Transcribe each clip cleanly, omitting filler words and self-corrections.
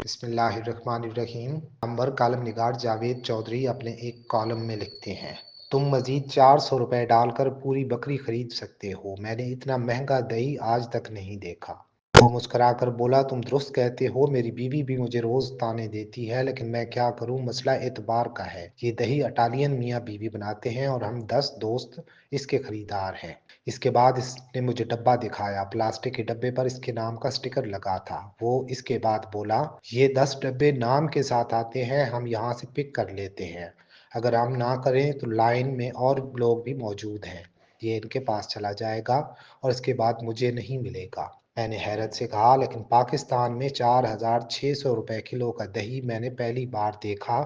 بسم اللہ الرحمن الرحیم۔ نامور کالم نگار جاوید چودھری اپنے ایک کالم میں لکھتے ہیں، تم مزید 400 روپے ڈال کر پوری بکری خرید سکتے ہو، میں نے اتنا مہنگا دہی آج تک نہیں دیکھا۔ وہ مسکرا کر بولا، تم درست کہتے ہو، میری بیوی بھی مجھے روز طعنے دیتی ہے، لیکن میں کیا کروں، مسئلہ اعتبار کا ہے۔ یہ دہی اٹالین میاں بیوی بناتے ہیں اور ہم 10 دوست اس کے خریدار ہیں۔ اس کے بعد اس نے مجھے ڈبہ دکھایا، پلاسٹک کے ڈبے پر اس کے نام کا سٹیکر لگا تھا۔ وہ اس کے بعد بولا، یہ 10 ڈبے نام کے ساتھ آتے ہیں، ہم یہاں سے پک کر لیتے ہیں، اگر ہم نہ کریں تو لائن میں اور لوگ بھی موجود ہیں، یہ ان کے پاس چلا جائے گا اور اس کے بعد مجھے نہیں ملے گا۔ میں نے حیرت سے کہا، لیکن پاکستان میں 4600 روپے کلو کا دہی میں نے پہلی بار دیکھا،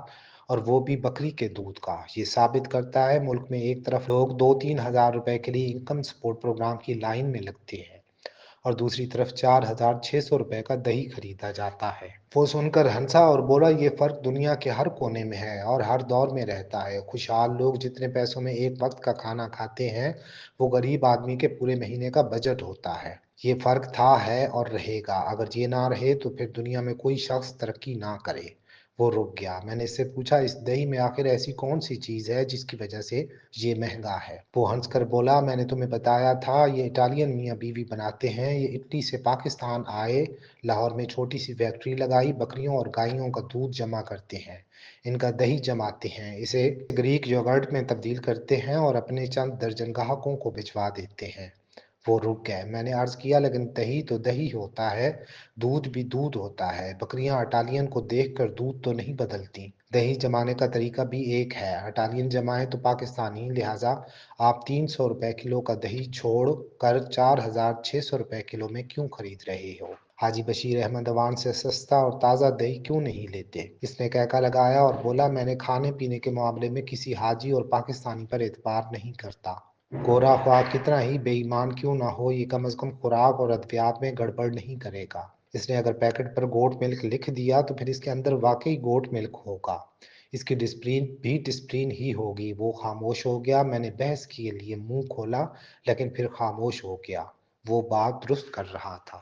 اور وہ بھی بکری کے دودھ کا۔ یہ ثابت کرتا ہے ملک میں ایک طرف لوگ 2-3 ہزار روپے کے لیے انکم سپورٹ پروگرام کی لائن میں لگتے ہیں اور دوسری طرف 4600 روپے کا دہی خریدا جاتا ہے۔ وہ سن کر ہنسا اور بولا، یہ فرق دنیا کے ہر کونے میں ہے اور ہر دور میں رہتا ہے۔ خوشحال لوگ جتنے پیسوں میں ایک وقت کا کھانا کھاتے ہیں، وہ غریب آدمی کے پورے مہینے کا بجٹ ہوتا ہے۔ یہ فرق تھا، ہے اور رہے گا۔ اگر یہ نہ رہے تو پھر دنیا میں کوئی شخص ترقی نہ کرے۔ وہ رک گیا۔ میں نے اس سے پوچھا، اس دہی میں آخر ایسی کون سی چیز ہے جس کی وجہ سے یہ مہنگا ہے؟ وہ ہنس کر بولا، میں نے تمہیں بتایا تھا، یہ اٹالین میاں بیوی بناتے ہیں، یہ اٹلی سے پاکستان آئے، لاہور میں چھوٹی سی فیکٹری لگائی، بکریوں اور گائیوں کا دودھ جمع کرتے ہیں، ان کا دہی جماتے ہیں، اسے گریک یوگرٹ میں تبدیل کرتے ہیں اور اپنے چند درجن گاہکوں کو بھجوا دیتے ہیں۔ وہ رک گئے۔ میں نے عرض کیا، لیکن دہی تو دہی ہوتا ہے، دودھ بھی دودھ ہوتا ہے، بکریاں اٹالین کو دیکھ کر دودھ تو نہیں بدلتی۔ دہی جمانے کا طریقہ بھی ایک ہے، اٹالین جمائے تو پاکستانی، لہٰذا آپ 300 روپے کلو کا دہی چھوڑ کر 4600 روپے کلو میں کیوں خرید رہے ہو؟ حاجی بشیر احمد عوان سے سستا اور تازہ دہی کیوں نہیں لیتے؟ اس نے کہکا لگایا اور بولا، میں نے کھانے پینے کے معاملے میں کسی حاجی اور پاکستانی پر اعتبار نہیں کرتا۔ گورا خواہ کتنا ہی بے ایمان کیوں نہ ہو، یہ کم از کم خوراک اور ادویات میں گڑبڑ نہیں کرے گا۔ اس نے اگر پیکٹ پر گوٹ ملک لکھ دیا تو پھر اس کے اندر واقعی گوٹ ملک ہوگا، اس کی ڈسپلن بھی ڈسپلن ہی ہوگی۔ وہ خاموش ہو گیا۔ میں نے بحث کے لیے منہ کھولا لیکن پھر خاموش ہو گیا۔ وہ بات درست کر رہا تھا۔